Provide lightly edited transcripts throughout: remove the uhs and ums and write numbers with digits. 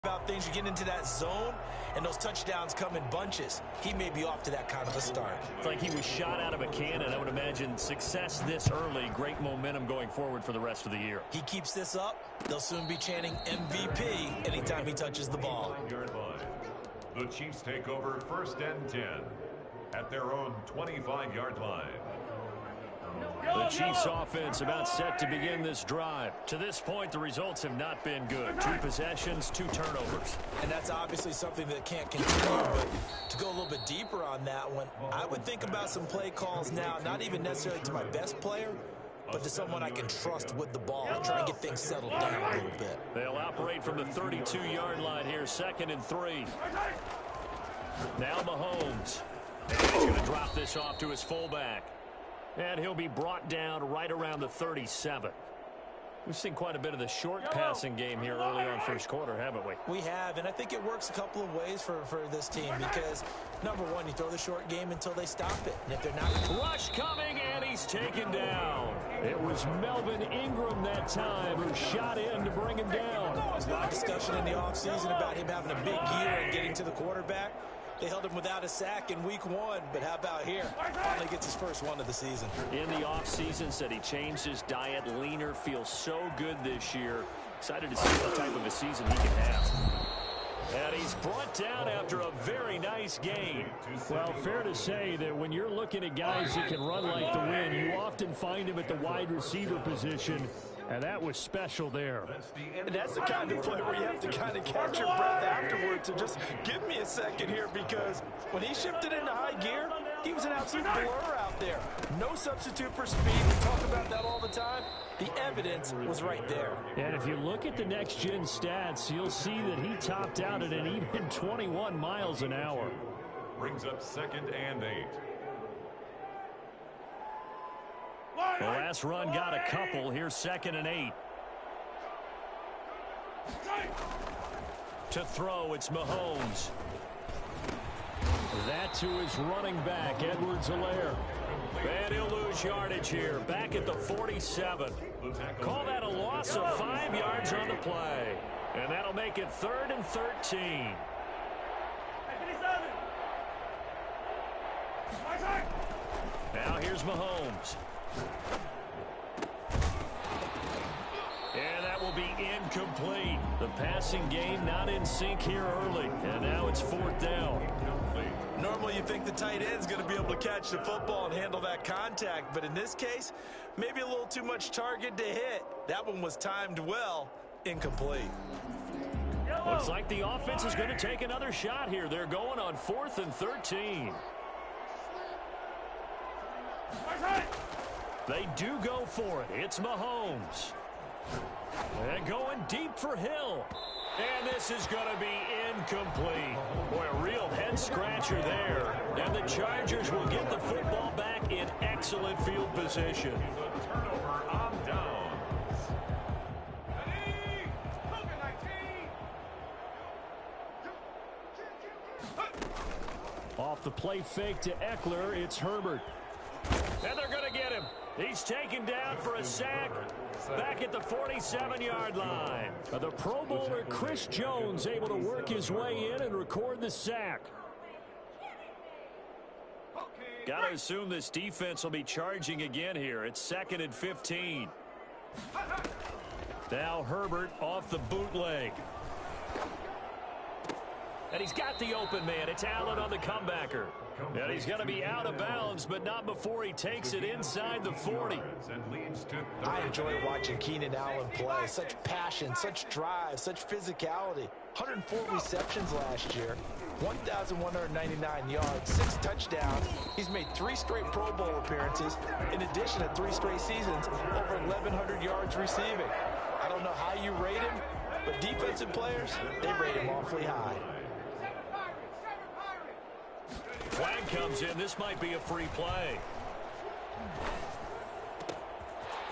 About things, you get into that zone, and those touchdowns come in bunches. He may be off to that kind of a start. It's like he was shot out of a cannon. I would imagine success this early, great momentum going forward for the rest of the year. He keeps this up, they'll soon be chanting MVP anytime he touches the ball. The Chiefs take over 1st and 10 at their own 25-yard line. The Chiefs offense about set to begin this drive. To this point, the results have not been good. 2 possessions, 2 turnovers. And that's obviously something that can't continue, but to go a little bit deeper on that one, I would think about some play calls now, not even necessarily to my best player, but to someone I can trust with the ball and try and get things settled down a little bit. They'll operate from the 32-yard line here, 2nd and 3. Now Mahomes. He's going to drop this off to his fullback. And he'll be brought down right around the 37. We've seen quite a bit of the short passing game here early on first quarter, haven't we? We have, and I think it works a couple of ways for this team because, number one, you throw the short game until they stop it. And if they're not... Rush coming, and he's taken down. It was Melvin Ingram that time who shot in to bring him down. There's a lot of discussion in the offseason about him having a big year and getting to the quarterback. They held him without a sack in week 1, but how about here? Finally gets his first one of the season. In the offseason, said he changed his diet, leaner, feels so good this year. Excited to see what type of a season he can have. And he's brought down after a very nice game. Well, fair to say that when you're looking at guys that can run like the wind, you often find him at the wide receiver position. And that was special there. And that's the kind of play where you have to kind of catch your breath afterwards. So just give me a second here because when he shifted into high gear, he was an absolute blur out there. No substitute for speed. We talk about that all the time. The evidence was right there. And if you look at the next-gen stats, you'll see that he topped out at an even 21 miles an hour. Brings up 2nd and 8. The last run got a couple. Here's 2nd and 8. To throw, it's Mahomes. That to his running back, Edwards-Helaire. And he'll lose yardage here. Back at the 47. Call that a loss of 5 yards on the play. And that'll make it 3rd and 13. Now here's Mahomes. And that will be incomplete. The passing game not in sync here early. And now it's 4th down. Normally you think the tight end's going to be able to catch the football and handle that contact. But in this case, maybe a little too much target to hit. That one was timed well. Incomplete. Looks like the offense is going to take another shot here. They're going on 4th and 13. They do go for it. It's Mahomes. And going deep for Hill. And this is going to be incomplete. Boy, a real head-scratcher there. And the Chargers will get the football back in excellent field position. Turnover on downs. Off the play fake to Eckler, it's Herbert. And they're going to get him. He's taken down for a sack back at the 47-yard line. The Pro Bowler Chris Jones able to work his way in and record the sack. Got to assume this defense will be charging again here. It's 2nd and 15. Now Herbert off the bootleg. And he's got the open man. It's Allen on the comebacker. And he's going to be out of bounds, but not before he takes it inside the 40. I enjoy watching Keenan Allen play. Such passion, such drive, such physicality. 104 receptions last year, 1,199 yards, 6 touchdowns. He's made 3 straight Pro Bowl appearances, in addition to 3 straight seasons, over 1,100 yards receiving. I don't know how you rate him, but defensive players, they rate him awfully high. Flag comes in. This might be a free play.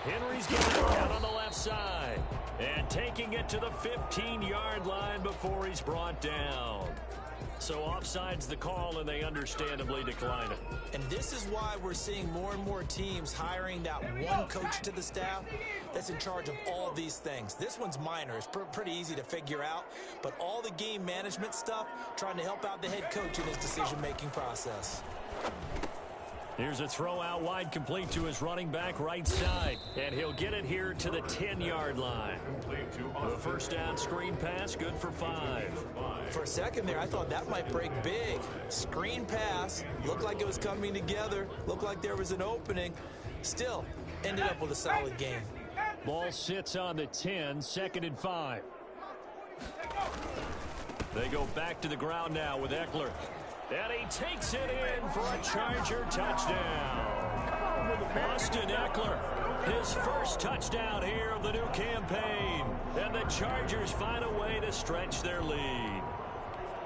Henry's getting it out on the left side. And taking it to the 15-yard line before he's brought down. So offside's the call, and they understandably decline it. And this is why we're seeing more and more teams hiring that one coach to the staff that's in charge of all these things. This one's minor. It's pretty easy to figure out. But all the game management stuff, trying to help out the head coach in his decision-making process. Here's a throw out wide, complete to his running back right side. And he'll get it here to the 10-yard line. The first down screen pass, good for 5. For a second there, I thought that might break big. Screen pass, looked like it was coming together, looked like there was an opening. Still, ended up with a solid game. Ball sits on the 10, 2nd and 5. They go back to the ground now with Eckler. And he takes it in for a Charger touchdown. Austin Eckler, his first touchdown here of the new campaign. And the Chargers find a way to stretch their lead.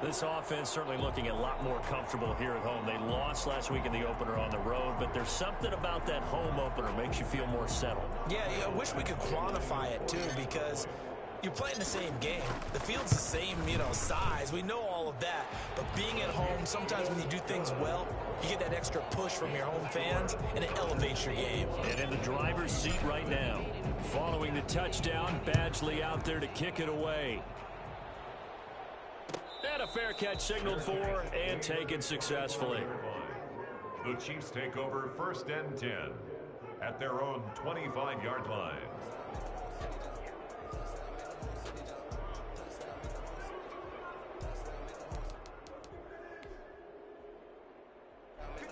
This offense certainly looking a lot more comfortable here at home. They lost last week in the opener on the road, but there's something about that home opener makes you feel more settled. Yeah, I wish we could quantify it too, because you're playing the same game. The field's the same, size. We know all of that. But being at home, sometimes when you do things well, you get that extra push from your home fans, and it elevates your game. And in the driver's seat right now, following the touchdown, Badgley out there to kick it away. And a fair catch signaled for and taken successfully. The Chiefs take over 1st and 10 at their own 25-yard line.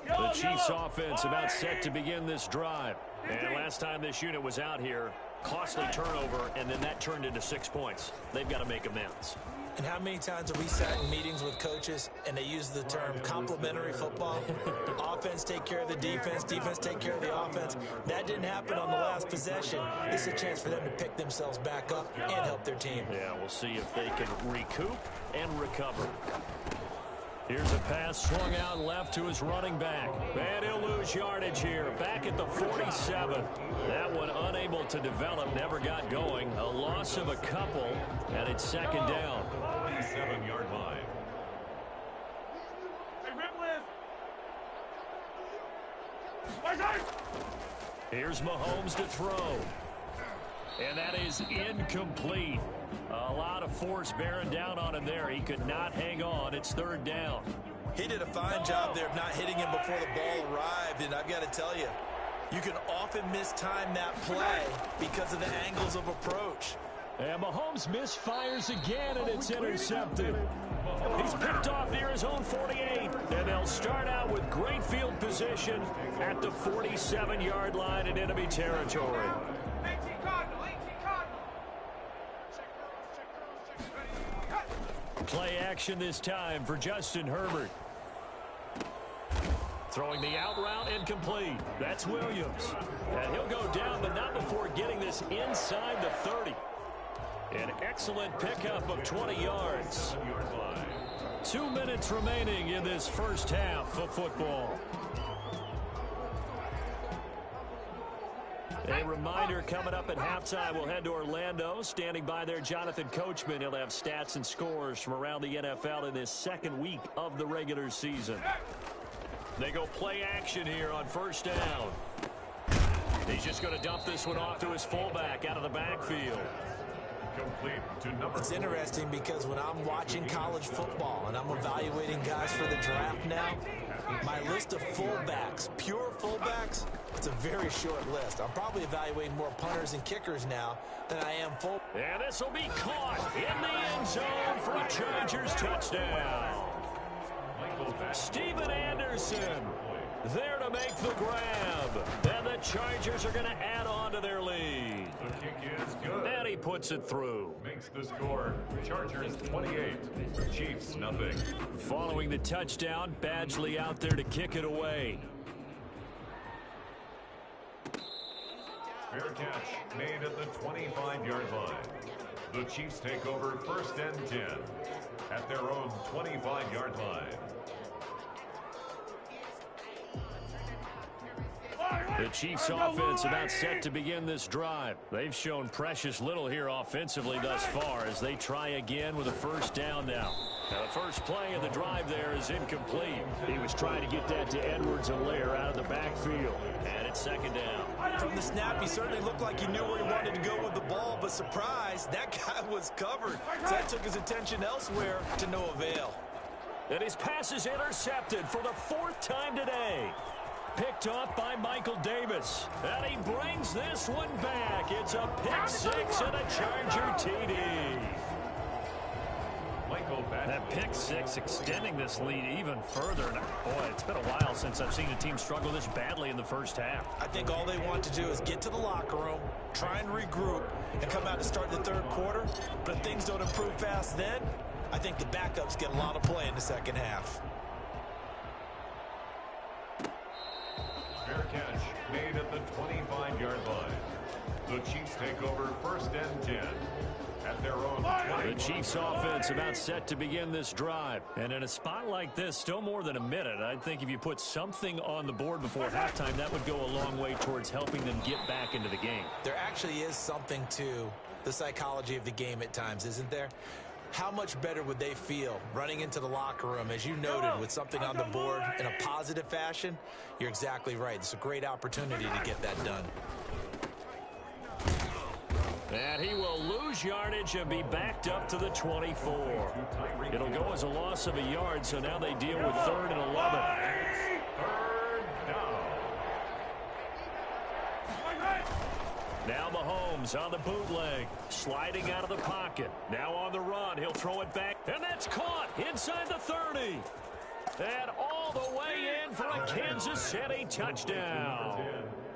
The Chiefs offense about set to begin this drive. And last time this unit was out here, costly turnover, and then that turned into 6 points. They've got to make amends. And how many times have we sat in meetings with coaches and they use the term complementary football? Offense take care of the defense, defense take care of the offense. That didn't happen on the last possession. This is a chance for them to pick themselves back up and help their team. Yeah, we'll see if they can recoup and recover. Here's a pass swung out left to his running back. And he'll lose yardage here. Back at the 47. That one unable to develop, never got going. A loss of a couple, and it's 2nd down. 47-yard line. Here's Mahomes to throw. And that is incomplete. A lot of force bearing down on him there. He could not hang on. It's 3rd down. He did a fine job there of not hitting him before the ball arrived, and I've got to tell you, you can often mistime that play because of the angles of approach. And Mahomes misfires again, and it's intercepted. He's picked off near his own 48, and they'll start out with great field position at the 47-yard line in enemy territory. Play action this time for Justin Herbert. Throwing the out route incomplete. That's Williams. And he'll go down, but not before getting this inside the 30. An excellent pickup of 20 yards. 2 minutes remaining in this first half of football. A reminder, coming up at halftime, we'll head to Orlando. Standing by there, Jonathan Coachman. He'll have stats and scores from around the NFL in this 2nd week of the regular season. They go play action here on 1st down. He's just going to dump this one off to his fullback out of the backfield. It's interesting because when I'm watching college football and I'm evaluating guys for the draft now, my list of fullbacks, pure fullbacks, it's a very short list. I'm probably evaluating more punters and kickers now than I am full. And this will be caught in the end zone for a Chargers touchdown. Steven Anderson there to make the grab. And the Chargers are going to add on to their lead. The kick is good. And he puts it through. Makes the score. Chargers 28. Chiefs nothing. Following the touchdown, Badgley out there to kick it away. Fair catch made at the 25-yard line. The Chiefs take over 1st and 10 at their own 25-yard line. The Chiefs offense about set to begin this drive. They've shown precious little here offensively thus far as they try again with a 1st down now. Now, the first play of the drive there is incomplete. He was trying to get that to Edwards and Lair out of the backfield. And it's second down. From the snap, he certainly looked like he knew where he wanted to go with the ball, but surprise, that guy was covered. So that took his attention elsewhere to no avail. And his pass is intercepted for the fourth time today. Picked off by Michael Davis. And he brings this one back. It's a pick six and a Charger TD. That pick six extending this lead even further. And boy, it's been a while since I've seen a team struggle this badly in the first half. I think all they want to do is get to the locker room, try and regroup, and come out to start the third quarter. But if things don't improve fast then, I think the backups get a lot of play in the second half. Fair catch made at the 25-yard line. The Chiefs take over first and 10 at their own 20. The Chiefs offense about set to begin this drive. And in a spot like this, still more than a minute, I think if you put something on the board before halftime, that would go a long way towards helping them get back into the game. There actually is something to the psychology of the game at times, isn't there? How much better would they feel running into the locker room, as you noted, with something on the board in a positive fashion? You're exactly right. It's a great opportunity to get that done. And he will lose yardage and be backed up to the 24. It'll go as a loss of a yard, so now they deal with 3rd and 11. Third down. Now Mahomes on the bootleg, sliding out of the pocket. Now on the run, he'll throw it back, and that's caught inside the 30. And all the way in for a Kansas City touchdown.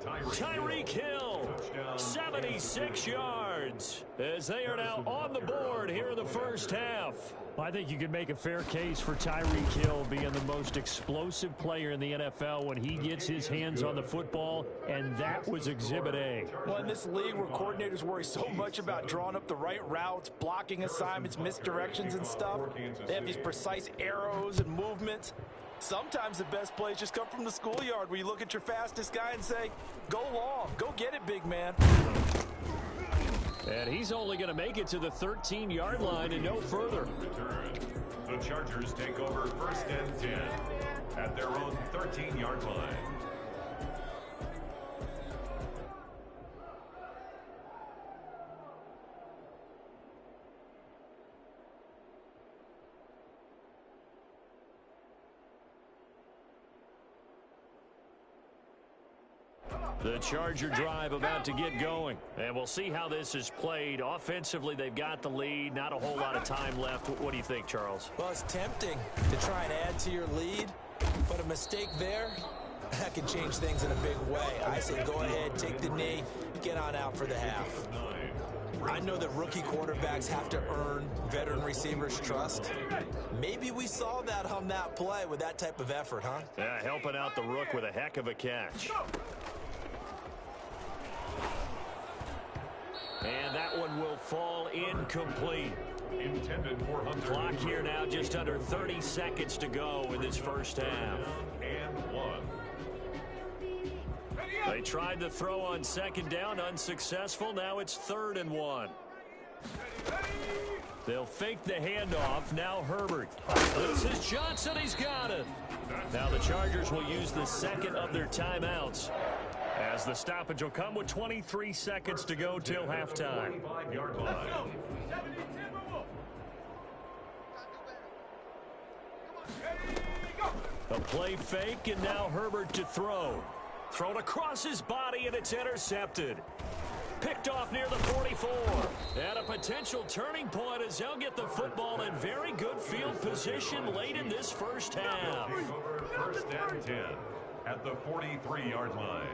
Tyreek Hill, 76 yards, as they are now on the board here in the first half. I think you could make a fair case for Tyreek Hill being the most explosive player in the NFL when he gets his hands on the football, and that was Exhibit A. Well, in this league where coordinators worry so much about drawing up the right routes, blocking assignments, misdirections and stuff, they have these precise arrows and movements. Sometimes the best plays just come from the schoolyard where you look at your fastest guy and say, go long, go get it, big man. And he's only going to make it to the 13-yard line and no further. The Chargers take over first and 10 at their own 13-yard line. The Charger drive about to get going. And we'll see how this is played. Offensively, they've got the lead. Not a whole lot of time left. What do you think, Charles? Well, it's tempting to try and add to your lead, but a mistake there, that can change things in a big way. I say go ahead, take the knee, get on out for the half. I know that rookie quarterbacks have to earn veteran receivers' trust. Maybe we saw that on that play with that type of effort, huh? Yeah, helping out the rook with a heck of a catch. And that one will fall incomplete. Intended for Hunter. Clock here now, just under 30 seconds to go in this first half. And 1. They tried to throw on second down, unsuccessful. Now it's 3rd and 1. They'll fake the handoff. Now Herbert. This is Johnson. He's got it. Now the Chargers will use the second of their timeouts, as the stoppage will come with 23 seconds to go till halftime. 25-yard line. A play fake, and now Herbert to throw. Thrown across his body, and it's intercepted. Picked off near the 44. And a potential turning point as they'll get the football in very good field position late in this first half. Over first and 10 at the 43-yard line.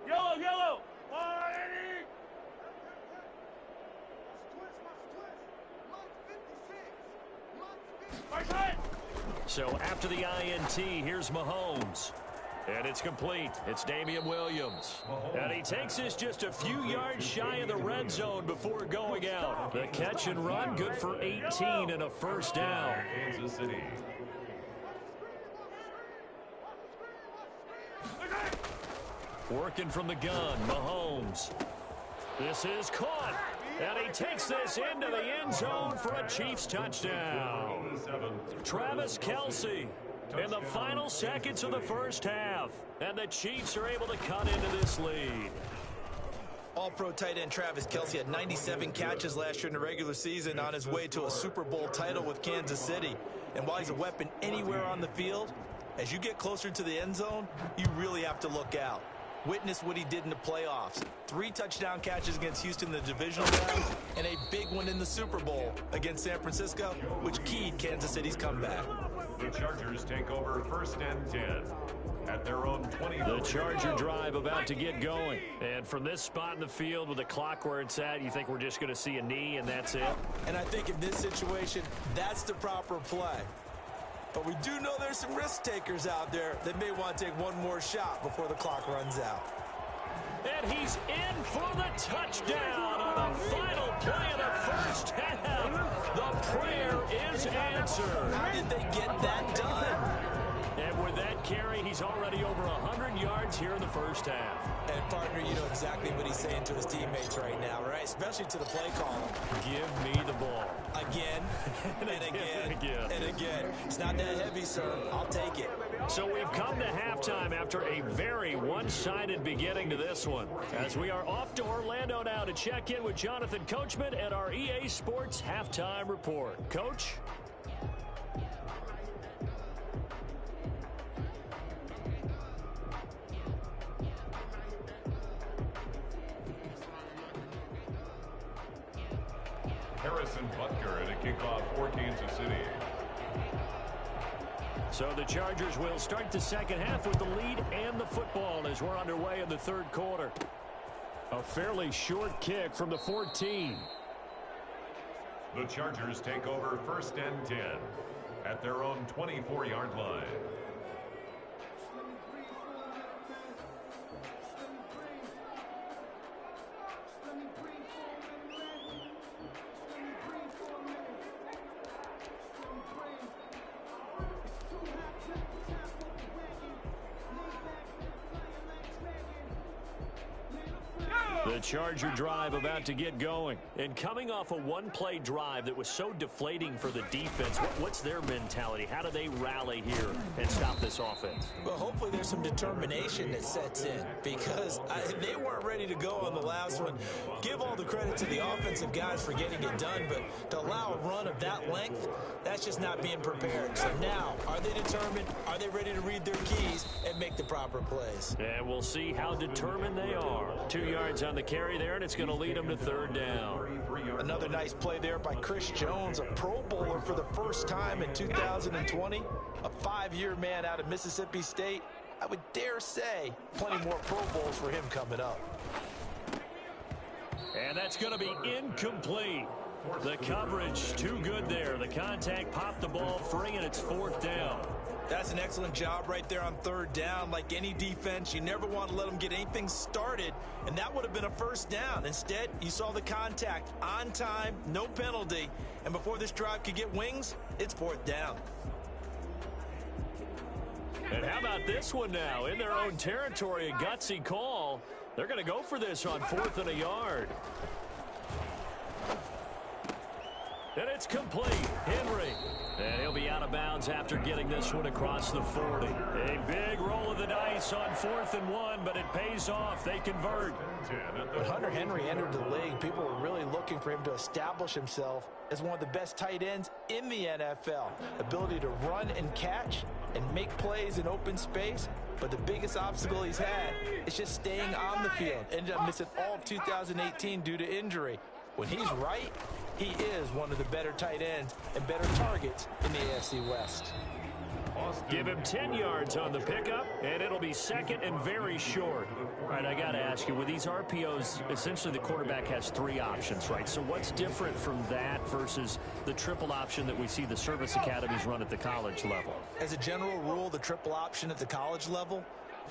Yellow! So after the INT, here's Mahomes. And it's complete. It's Damian Williams. And he takes this just a few yards shy of the red zone before going out. The catch and run, good for 18 and a first down. Kansas City. Working from the gun, Mahomes. This is caught. And he takes this into the end zone for a Chiefs touchdown. Travis Kelce in the final seconds of the first half. And the Chiefs are able to cut into this lead. All-pro tight end Travis Kelce had 97 catches last year in the regular season on his way to a Super Bowl title with Kansas City. And while he's a weapon anywhere on the field, as you get closer to the end zone, you really have to look out. Witness what he did in the playoffs. 3 touchdown catches against Houston in the divisional round, and a big one in the Super Bowl against San Francisco, which keyed Kansas City's comeback. The Chargers take over 1st and 10 at their own 20. The Charger drive about to get going. And from this spot in the field with the clock where it's at, you think we're just going to see a knee and that's it? And I think in this situation, that's the proper play. But we do know there's some risk takers out there that may want to take one more shot before the clock runs out. And he's in for the touchdown on the final play of the first half. The prayer is answered. How did they get that done? And with that carry, he's already over 100 yards here in the first half. And, partner, you know exactly what he's saying to his teammates right now, right? Especially to the play caller. Give me the ball. Again, and again, and again. It's not that heavy, sir. I'll take it. So we've come to halftime after a very one-sided beginning to this one. As we are off to Orlando now to check in with Jonathan Coachman and our EA Sports Halftime Report. Coach? Harrison Butker at a kickoff for Kansas City. So the Chargers will start the second half with the lead and the football as we're underway in the third quarter. A fairly short kick from the 14. The Chargers take over 1st and 10 at their own 24-yard line. The Charger drive about to get going. And coming off a one-play drive that was so deflating for the defense, what's their mentality? How do they rally here and stop this offense? Well, hopefully there's some determination that sets in because they weren't ready to go on the last one. Give all the credit to the offensive guys for getting it done, but to allow a run of that length, that's just not being prepared. So now, are they determined? Are they ready to read their keys and make the proper plays? And we'll see how determined they are. 2 yards on the carry there, and it's going to lead them to third down. Another nice play there by Chris Jones, a Pro Bowler for the first time in 2020, a 5-year man out of Mississippi State. I would dare say plenty more Pro Bowls for him coming up. And that's going to be incomplete. The coverage too good there. The contact popped the ball free, and it's fourth down. That's an excellent job right there on third down. Like any defense, you never want to let them get anything started, and that would have been a first down. Instead, you saw the contact on time, no penalty, and before this drive could get wings, it's fourth down. And how about this one now? In their own territory, a gutsy call. They're going to go for this on 4th and a yard. And it's complete. Henry. And he'll be out of bounds after getting this one across the 40. A big roll of the dice on 4th and 1, but it pays off. They convert. When Hunter Henry entered the league, people were really looking for him to establish himself as one of the best tight ends in the NFL. Ability to run and catch and make plays in open space. But the biggest obstacle he's had is just staying on the field. Ended up missing all of 2018 due to injury. When he's right, he is one of the better tight ends and better targets in the AFC West. Give him 10 yards on the pickup, and it'll be second and very short. All right, I got to ask you, with these RPOs, essentially the quarterback has 3 options, right? So what's different from that versus the triple option that we see the service academies run at the college level? As a general rule, the triple option at the college level,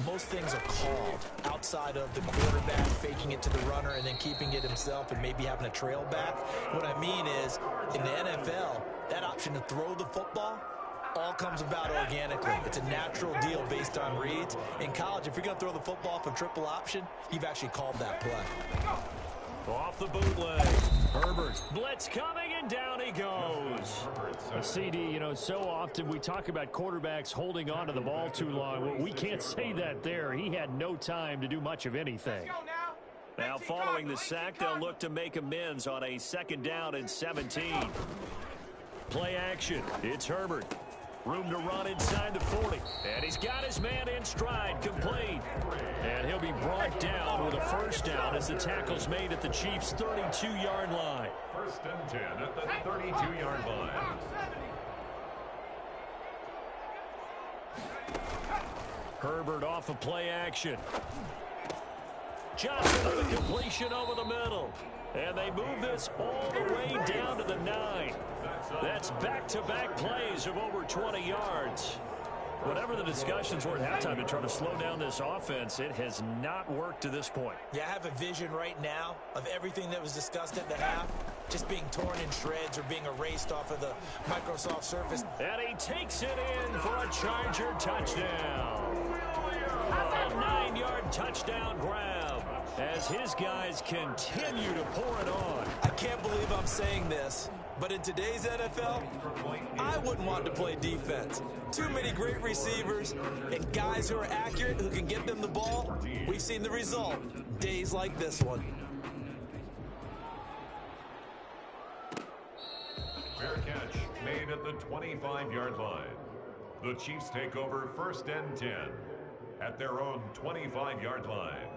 most things are called outside of the quarterback faking it to the runner and then keeping it himself and maybe having a trail back. What I mean is, in the NFL, that option to throw the football, all comes about organically. It's a natural deal based on reads. In college, if you're going to throw the football for triple option, you've actually called that play. Off the bootleg. Herbert. Blitz coming, and down he goes. A CD, so often we talk about quarterbacks holding on to the ball too long. Well, we can't say that there. He had no time to do much of anything. Now following the sack, they'll look to make amends on a 2nd down and 17. Play action. It's Herbert. Room to run inside the 40. And he's got his man in stride, complete. And he'll be brought down with a 1st down as the tackle's made at the Chiefs' 32-yard line. 1st and 10 at the 32-yard line. Herbert off of play action. Johnson with a completion over the middle. And they move this all the way down to the 9. That's back-to-back plays of over 20 yards. Whatever the discussions were at halftime to try to slow down this offense, it has not worked to this point. Yeah, I have a vision right now of everything that was discussed at the half just being torn in shreds or being erased off of the Microsoft Surface. And he takes it in for a Charger touchdown. A 9-yard touchdown grab as his guys continue to pour it on. I can't believe I'm saying this, but in today's NFL, I wouldn't want to play defense. Too many great receivers and guys who are accurate, who can get them the ball. We've seen the result. Days like this one. Fair catch made at the 25-yard line. The Chiefs take over 1st and 10 at their own 25-yard line.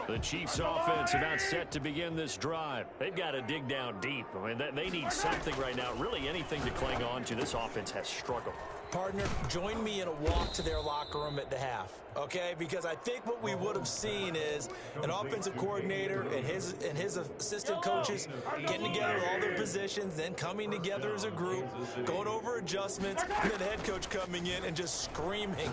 The Chiefs offense about set to begin this drive. They've got to dig down deep. I mean, they need something right now, really anything to cling on to. This offense has struggled. Partner, join me in a walk to their locker room at the half, okay? Because I think what we would have seen is an offensive coordinator and his assistant coaches getting together with all their positions, then coming together as a group, going over adjustments, and then the head coach coming in and just screaming,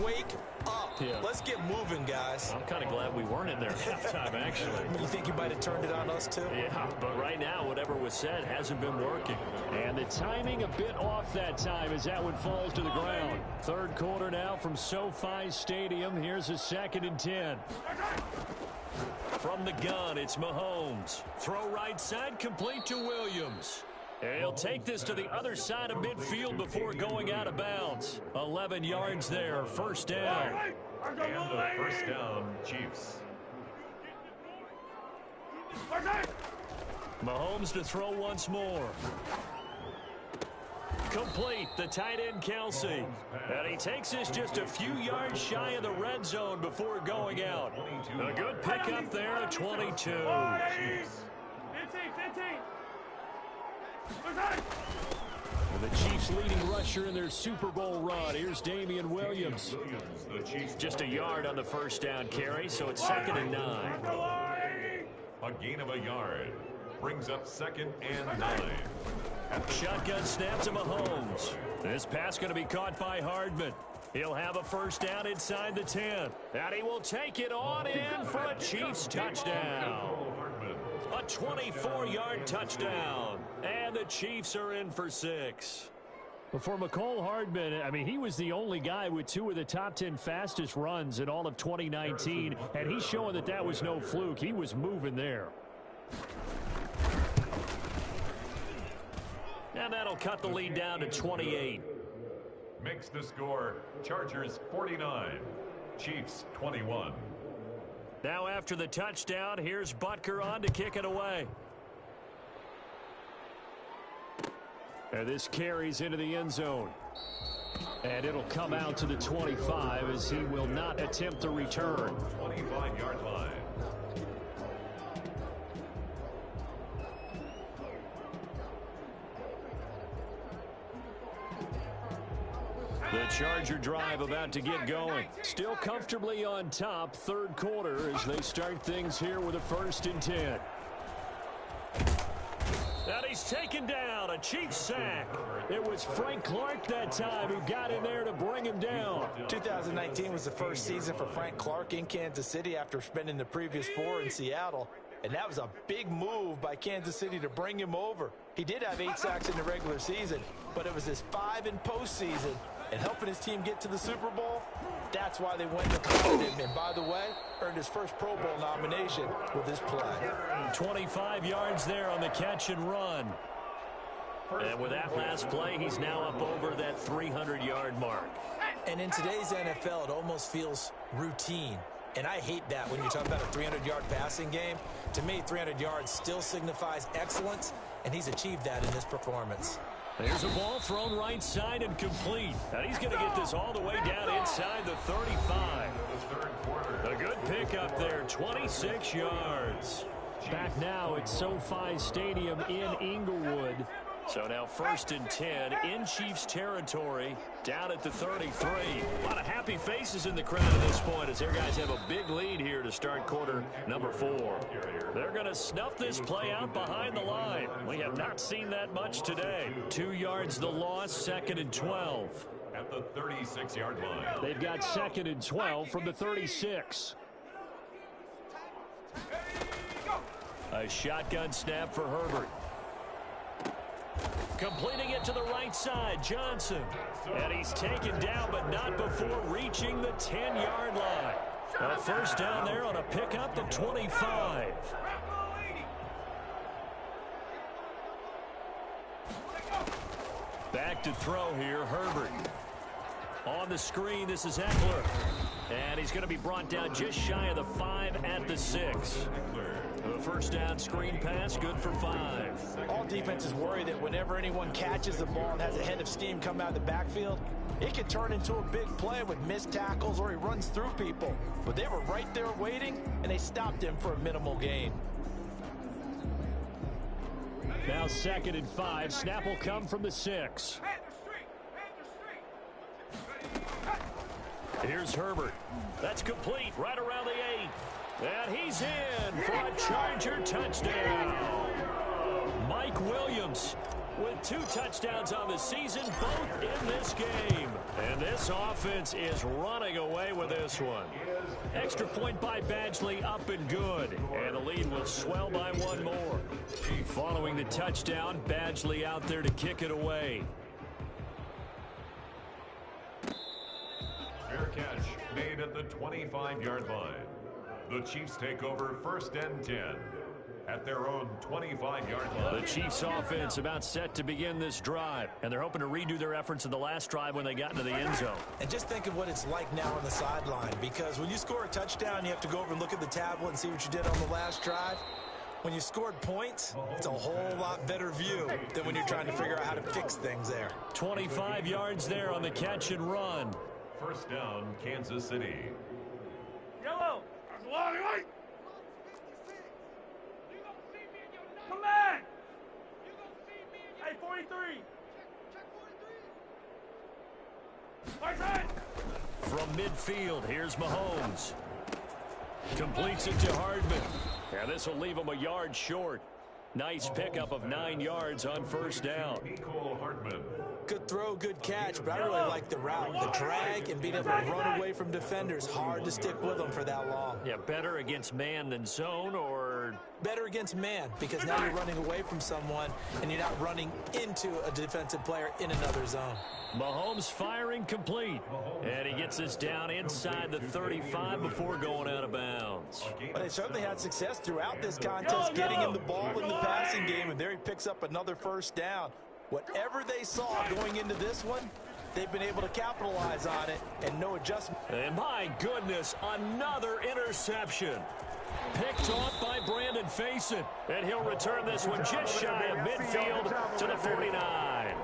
"Wake up. Yeah. Let's get moving, guys." I'm kind of glad we weren't in there at halftime, actually. You think you might have turned it on us, too? Yeah, but right now, whatever was said hasn't been working. And the timing a bit off that time as that one falls to the ground. 3rd quarter now from SoFi Stadium. Here's a 2nd and 10. From the gun, it's Mahomes. Throw right side, complete to Williams. And he'll take this to the other side of midfield before going out of bounds. 11 yards there, 1st down. And a 1st down, Chiefs. Mahomes to throw once more. Complete, the tight end Kelsey. And he takes this just a few yards shy of the red zone before going out. A good pickup there at 22. 15. The Chiefs leading rusher in their Super Bowl run. Here's Damian Williams. Just a yard on the 1st down carry, so it's 2nd and 9. A gain of a yard brings up 2nd and 9. Shotgun snap to Mahomes. This pass going to be caught by Hardman. He'll have a 1st down inside the 10. And he will take it on in for a Chiefs touchdown. A 24-yard touchdown. And the Chiefs are in for 6. For McCole Hardman, I mean, he was the only guy with 2 of the top 10 fastest runs in all of 2019. And he's showing that that was no fluke. He was moving there. And that'll cut the lead down to 28. Makes the score Chargers 49, Chiefs 21. Now after the touchdown, here's Butker on to kick it away. And this carries into the end zone. And it'll come out to the 25 as he will not attempt the return. 25-yard line. The Charger drive about to get going. Still comfortably on top, 3rd quarter as they start things here with a 1st and 10. And he's taken down, a Chiefs sack. It was Frank Clark that time who got in there to bring him down. 2019 was the first season for Frank Clark in Kansas City after spending the previous 4 in Seattle. And that was a big move by Kansas City to bring him over. He did have 8 sacks in the regular season, but it was his 5 in postseason. And helping his team get to the Super Bowl, that's why they went and acquired him. And by the way, earned his first Pro Bowl nomination with this play. 25 yards there on the catch and run. And with that last play, he's now up over that 300-yard mark. And in today's NFL, it almost feels routine. And I hate that when you're talking about a 300-yard passing game. To me, 300 yards still signifies excellence, and he's achieved that in this performance. There's a ball thrown right side and complete. And he's going to get this all the way down inside the 35. A good pickup there, 26 yards. Back now at SoFi Stadium in Inglewood. So now 1st and 10 in Chiefs territory, down at the 33. A lot of happy faces in the crowd at this point as their guys have a big lead here to start quarter number 4. They're going to snuff this play out behind the line. We have not seen that much today. 2 yards the loss, 2nd and 12. At the 36-yard line. They've got 2nd and 12 from the 36. A shotgun snap for Herbert. Completing it to the right side, Johnson. And he's taken down, but not before reaching the 10-yard line. A first down there on a pickup of 25. Back to throw here, Herbert. On the screen, this is Eckler. And he's going to be brought down just shy of the 5 at the 6. The first down screen pass, good for 5. All defenses worry that whenever anyone catches the ball and has a head of steam come out of the backfield, it can turn into a big play with missed tackles or he runs through people. But they were right there waiting, and they stopped him for a minimal gain. Now 2nd and 5. Snap will come from the 6. Here's Herbert. That's complete right around the 8. And he's in for a Charger touchdown. Mike Williams with 2 touchdowns on the season, both in this game. And this offense is running away with this one. Extra point by Badgley, up and good. And the lead will swell by 1 more. Following the touchdown, Badgley out there to kick it away. Fair catch made at the 25-yard line. The Chiefs take over 1st and 10 at their own 25-yard line. The Chiefs offense about set to begin this drive, and they're hoping to redo their efforts in the last drive when they got into the end zone. And just think of what it's like now on the sideline, because when you score a touchdown, you have to go over and look at the tablet and see what you did on the last drive. When you scored points, it's a whole lot better view than when you're trying to figure out how to fix things there. 25 yards there on the catch and run. First down, Kansas City. Yellow. Come back. Hey, 43. Right side. From midfield, here's Mahomes. Completes it to Hardman. And this will leave him a yard short. Nice pickup of 9 yards on first down. Good throw, good catch, but I really like the route. The drag and being able to run away from defenders, hard to stick with them for that long. Yeah, better against man than zone, or? Better against man, because now you're running away from someone and you're not running into a defensive player in another zone. Mahomes firing complete. And he gets us down inside the 35 before going out of bounds. Well, they certainly had success throughout this contest, getting him the ball in the passing game, and there he picks up another first down. Whatever they saw going into this one, they've been able to capitalize on it, and no adjustment. And my goodness, another interception. Picked off by Brandon Faison. And he'll return this one just shy of midfield to the 49.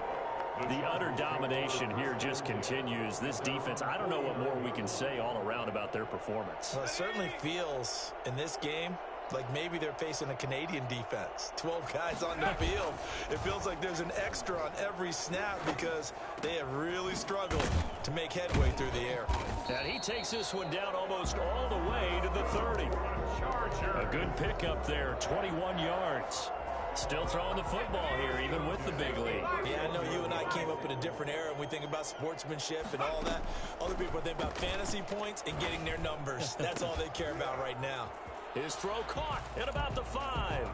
The utter domination here just continues. This defense, I don't know what more we can say all around about their performance. Well, it certainly feels in this game like maybe they're facing a Canadian defense. 12 guys on the field. It feels like there's an extra on every snap because they have really struggled to make headway through the air. And he takes this one down almost all the way to the 30. A good pickup there, 21 yards. Still throwing the football here, even with the big lead. Yeah, I know you and I came up in a different era, and we think about sportsmanship and all that. Other people think about fantasy points and getting their numbers. That's all they care about right now. His throw caught at about the 5.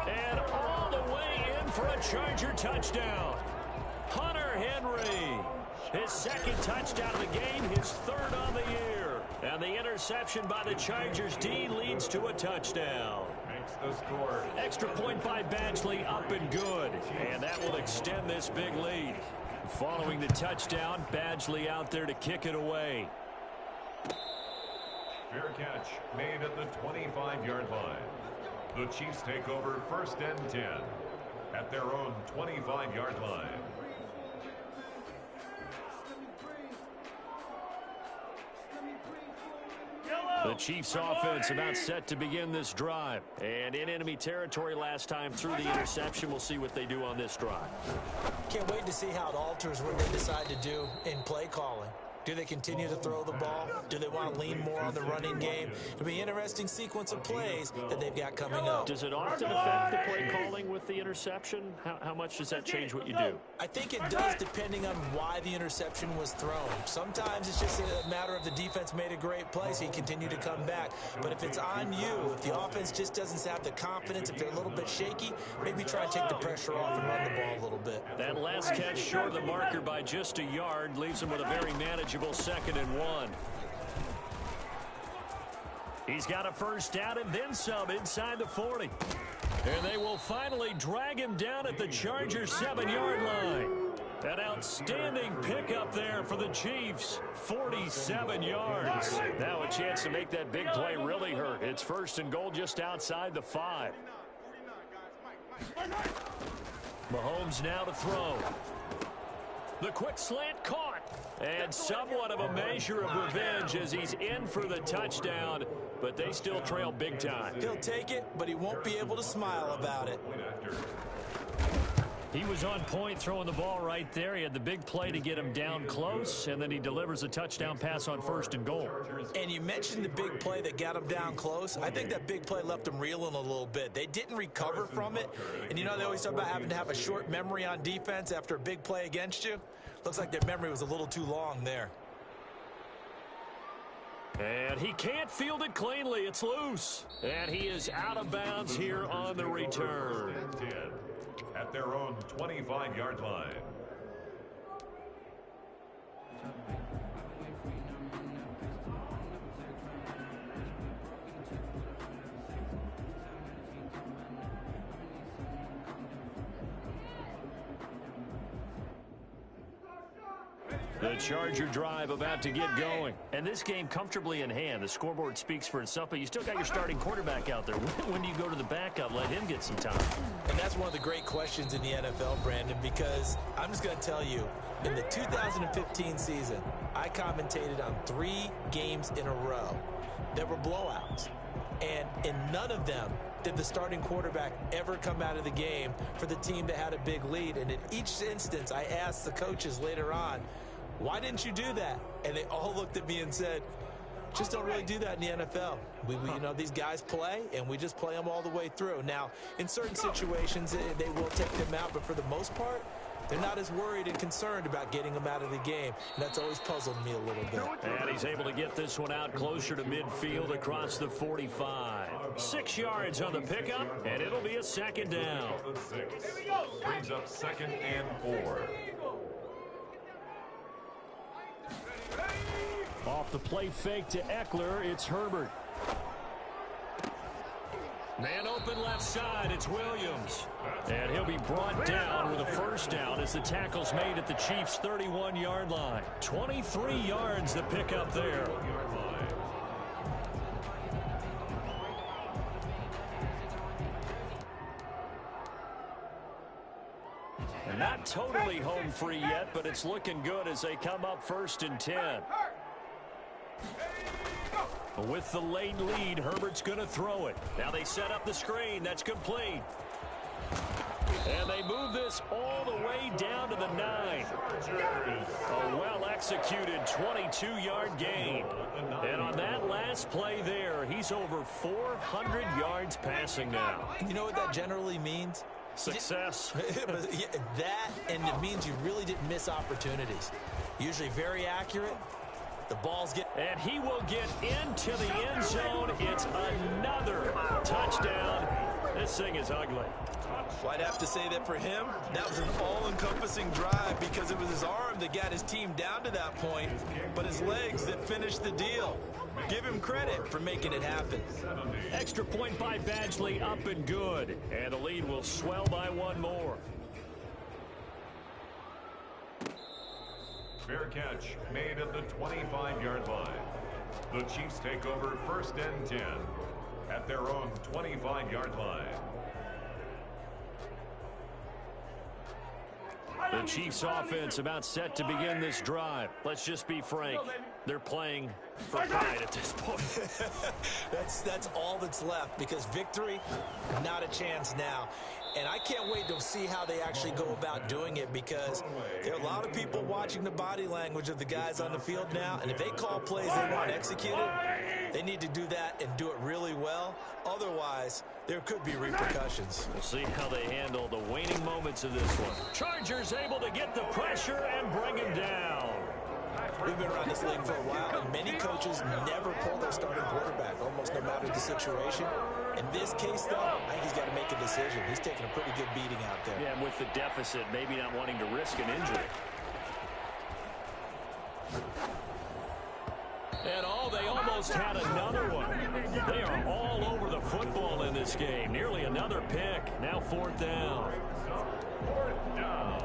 And all the way in for a Charger touchdown. Hunter Henry. His second touchdown of the game, his third on the year. And the interception by the Chargers D leads to a touchdown. Makes the score. Extra point by Badgley, up and good. And that will extend this big lead. Following the touchdown, Badgley out there to kick it away. Fair catch made at the 25-yard line. The Chiefs take over 1st and 10 at their own 25-yard line. The Chiefs offense about set to begin this drive. And in enemy territory last time through the interception. We'll see what they do on this drive. Can't wait to see how it alters what they decide to do in play calling. Do they continue to throw the ball? Do they want to lean more on the running game? It'll be an interesting sequence of plays that they've got coming up. Does it often affect the play calling with the interception? How much does that change what you do? I think it does, depending on why the interception was thrown. Sometimes it's just a matter of the defense made a great play, so you continue to come back. But if it's on you, if the offense just doesn't have the confidence, if they're a little bit shaky, maybe try and take the pressure off and run the ball a little bit. That last catch short of the marker by just a yard leaves him with a very manageable 2nd and 1. He's got a first down and then some inside the 40. And they will finally drag him down at the Chargers 7-yard line. An outstanding pickup there for the Chiefs. 47 yards. Now a chance to make that big play really hurt. It's 1st and goal just outside the 5. Mahomes now to throw. The quick slant caught. And somewhat of a measure of revenge as he's in for the touchdown, but they still trail big time. He'll take it, but he won't be able to smile about it. He was on point throwing the ball right there. He had the big play to get him down close, and then he delivers a touchdown pass on 1st and goal. And you mentioned the big play that got him down close. I think that big play left him reeling a little bit. They didn't recover from it. And you know, they always talk about having to have a short memory on defense after a big play against you. Looks like their memory was a little too long there. And he can't field it cleanly. It's loose. And he is out of bounds here on the return. At their own 25-yard line. The Charger drive about to get going. And this game comfortably in hand. The scoreboard speaks for itself, but you still got your starting quarterback out there. When do you go to the backup? Let him get some time. And that's one of the great questions in the NFL, Brandon, because I'm just going to tell you, in the 2015 season, I commentated on 3 games in a row that were blowouts. And in none of them did the starting quarterback ever come out of the game for the team that had a big lead. And in each instance, I asked the coaches later on, why didn't you do that? And they all looked at me and said, just don't really do that in the NFL. You know, these guys play, and we just play them all the way through. Now, in certain situations, they will take them out, but for the most part, they're not as worried and concerned about getting them out of the game. And that's always puzzled me a little bit. And he's able to get this one out closer to midfield across the 45. 6 yards on the pickup, and it'll be a 2nd down. Brings up 2nd and 4. Off the play fake to Eckler, it's Herbert. Man open left side, it's Williams. And he'll be brought down with a first down as the tackle's made at the Chiefs' 31-yard line. 23 yards the pickup there. Not totally home free yet, but it's looking good as they come up 1st and 10. With the late lead, Herbert's going to throw it. Now they set up the screen. That's complete. And they move this all the way down to the 9. A well-executed 22-yard gain. And on that last play there, he's over 400 yards passing now. You know what that generally means? Success. That, and it means you really didn't miss opportunities. Usually very accurate, The ball's getting... And he will get into the end zone. It's another touchdown. This thing is ugly. Well, I'd have to say that for him, that was an all-encompassing drive because it was his arm that got his team down to that point, but his legs that finished the deal. Give him credit for making it happen. Extra point by Badgley, up and good. And the lead will swell by one more. Fair catch made at the 25-yard line. The Chiefs take over 1st and 10 at their own 25-yard line. The Chiefs offense about set to begin this drive. Let's just be frank. They're playing for pride at this point. That's all that's left because victory, not a chance now. And I can't wait to see how they actually go about doing it because there are a lot of people watching the body language of the guys on the field now. And if they call plays they want executed, they need to do that and do it really well. Otherwise, there could be repercussions. We'll see how they handle the waning moments of this one. Chargers able to get the pressure and bring him down. We've been around this league for a while, and many coaches never pull their starting quarterback, almost no matter the situation. In this case, though, I think he's got to make a decision. He's taking a pretty good beating out there. Yeah, and with the deficit, maybe not wanting to risk an injury. And they almost had another one. They are all over the football in this game. Nearly another pick. Now 4th down. 4th down.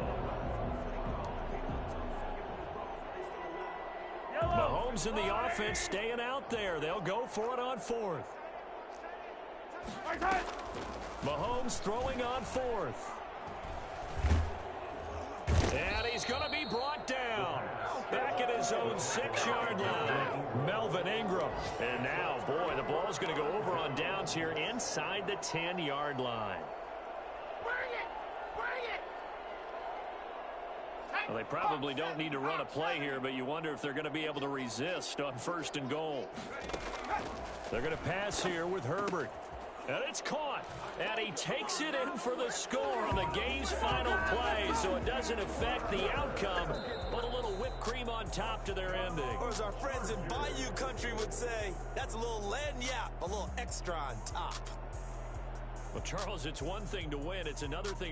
Mahomes and the offense staying out there. They'll go for it on 4th. Mahomes throwing on 4th. And he's going to be brought down. Back at his own 6-yard line. Melvin Ingram. And now, boy, the ball's going to go over on downs here inside the 10-yard line. Well, they probably don't need to run a play here, but you wonder if they're going to be able to resist on 1st and goal. They're going to pass here with Herbert. And it's caught. And he takes it in for the score on the game's final play, so it doesn't affect the outcome, but a little whipped cream on top to their ending. Or as our friends in Bayou Country would say, that's a little lagniappe, a little extra on top. Well, Charles, it's one thing to win. It's another thing